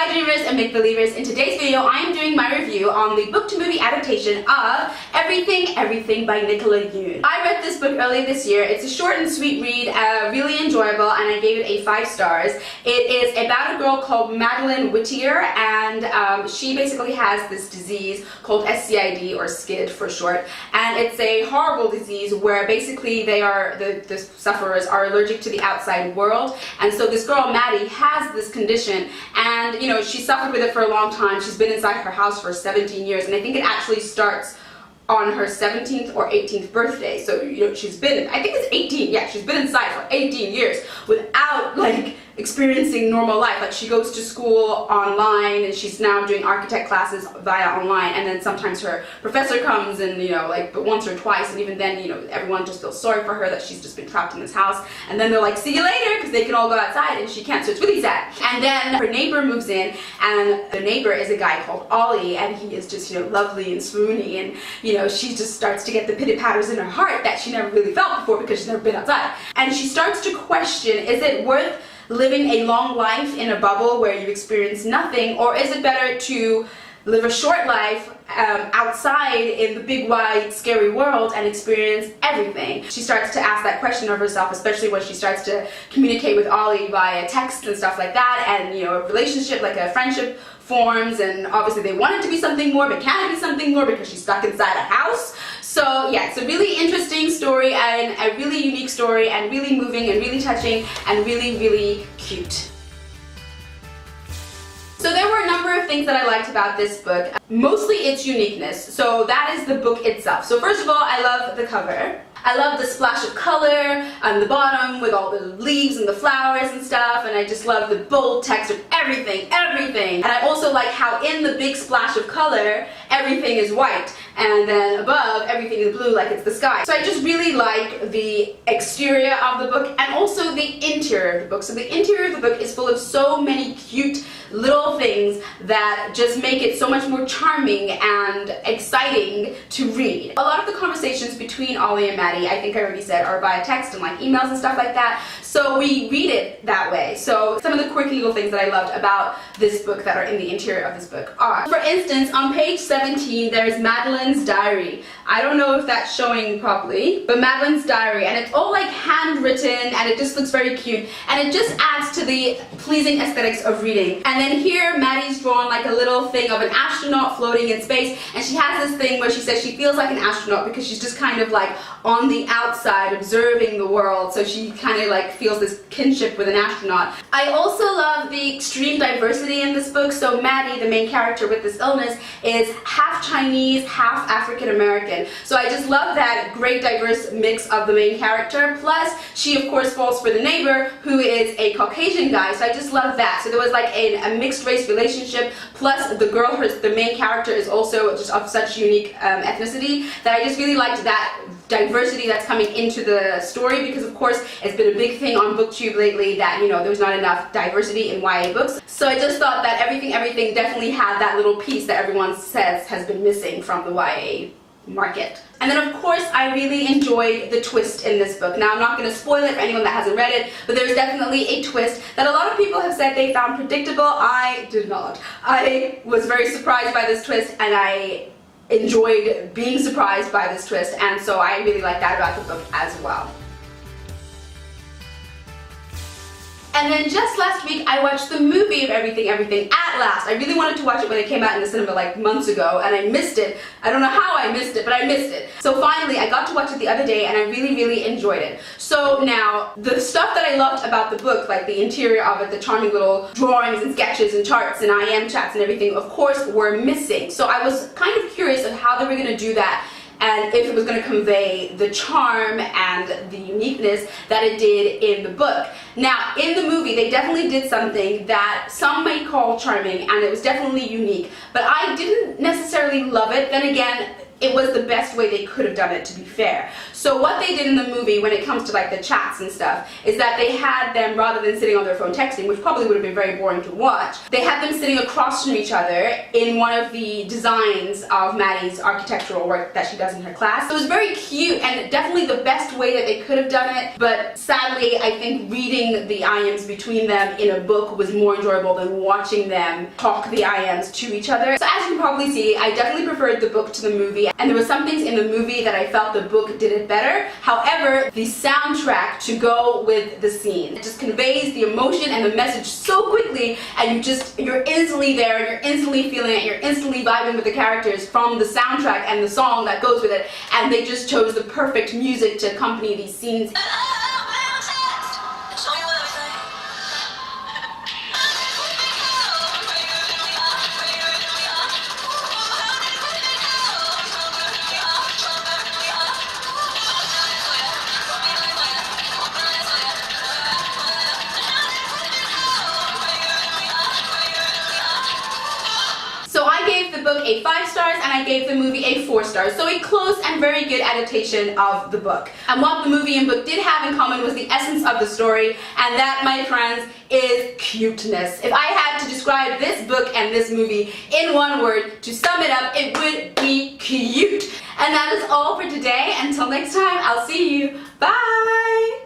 Hi dreamers and make-believers. In today's video, I am doing my review on the book-to-movie adaptation of Everything, Everything by Nicola Yoon. I read this book earlier this year. It's a short and sweet read, really enjoyable, and I gave it a 5 stars. It is about a girl called Madeline Whittier, and she basically has this disease called SCID, or SCID for short, and it's a horrible disease where basically the sufferers are allergic to the outside world, and so this girl, Maddie, has this condition, and you know, she suffered with it for a long time. She's been inside her house for 17 years, and I think it actually starts on her 17th or 18th birthday. So, you know, she's been, I think it's 18, yeah, she's been inside for 18 years without, like, experiencing normal life. Like, she goes to school online, and she's now doing architect classes via online, and then sometimes her professor comes and, you know, like, but once or twice, and even then, you know, everyone just feels sorry for her that she's just been trapped in this house, and then they're like, see you later, because they can all go outside, and she can't, so it's really sad. And then her neighbor moves in, and the neighbor is a guy called Ollie, and he is just, you know, lovely and swoony, and, you know, she just starts to get the pity-patters in her heart that she never really felt before because she's never been outside. And she starts to question, is it worth living a long life in a bubble where you experience nothing, or is it better to live a short life outside in the big, wide, scary world and experience everything? She starts to ask that question of herself, especially when she starts to communicate with Ollie via text and stuff like that, and, you know, a relationship, like a friendship, forms, and obviously they want it to be something more, but can it be something more because she's stuck inside a house? So yeah, it's a really interesting story, and a really unique story, and really moving, and really touching, and really, really cute. So there were a number of things that I liked about this book. Mostly its uniqueness. So that is the book itself. So first of all, I love the cover. I love the splash of color on the bottom with all the leaves and the flowers and stuff, and I just love the bold text of everything. And I also like how in the big splash of color, everything is white, and then above, everything is blue like it's the sky. So I just really like the exterior of the book and also the interior of the book. So the interior of the book is full of so many cute little things that just make it so much more charming and exciting to read. A lot of the conversations between Ollie and Maddie, I think I already said, are via text and like emails and stuff like that, so we read it that way. So some of the quirky little things that I loved about this book that are in the interior of this book are, for instance, on page 17 there's Madeline's diary. I don't know if that's showing properly, but Madeline's diary, and it's all like handwritten, and it just looks very cute, and it just adds to the pleasing aesthetics of reading. And then here Maddie's drawn like a little thing of an astronaut floating in space, and she has this thing where she says she feels like an astronaut because she's just kind of like on the outside observing the world, so she kind of like feels this kinship with an astronaut. I also love the extreme diversity in this book. So Maddie, the main character with this illness, is half Chinese, half African American. So I just love that great diverse mix of the main character, plus she of course falls for the neighbor who is a Caucasian guy, so I just love that. So there was like a mixed race relationship, plus the girl, the main character, is also just of such unique ethnicity that I just really liked that diversity that's coming into the story, because of course it's been a big thing on BookTube lately that, you know, there's not enough diversity in YA books. So I just thought that Everything, Everything definitely had that little piece that everyone says has been missing from the YA market. And then of course I really enjoyed the twist in this book. Now I'm not going to spoil it for anyone that hasn't read it, but there's definitely a twist that a lot of people have said they found predictable. I did not. I was very surprised by this twist, and I enjoyed being surprised by this twist, and so I really like that about the book as well. And then just last week I watched the movie of Everything, Everything at last. I really wanted to watch it when it came out in the cinema like months ago, and I missed it. I don't know how I missed it, but I missed it. So finally I got to watch it the other day, and I really, really enjoyed it. So now, the stuff that I loved about the book, like the interior of it, the charming little drawings and sketches and charts and IM chats and everything, of course were missing. So I was kind of curious of how they were going to do that, and if it was going to convey the charm and the uniqueness that it did in the book. Now, in the movie, they definitely did something that some might call charming, and it was definitely unique, but I didn't necessarily love it. Then again, it was the best way they could have done it, to be fair. So what they did in the movie when it comes to like the chats and stuff is that they had them, rather than sitting on their phone texting, which probably would have been very boring to watch, they had them sitting across from each other in one of the designs of Maddie's architectural work that she does in her class. So it was very cute and definitely the best way that they could have done it, but sadly I think reading the IMs between them in a book was more enjoyable than watching them talk the IMs to each other. So as you can probably see, I definitely preferred the book to the movie, and there were some things in the movie that I felt the book did it better. However, the soundtrack to go with the scene, it just conveys the emotion and the message so quickly, and you're instantly there, you're instantly feeling it, you're instantly vibing with the characters from the soundtrack and the song that goes with it, and they just chose the perfect music to accompany these scenes. So I gave the book a 5 stars and I gave the movie a 4 stars. So a close and very good adaptation of the book. And what the movie and book did have in common was the essence of the story, and that, my friends, is cuteness. If I had to describe this book and this movie in one word to sum it up, it would be cute. And that is all for today. Until next time, I'll see you. Bye!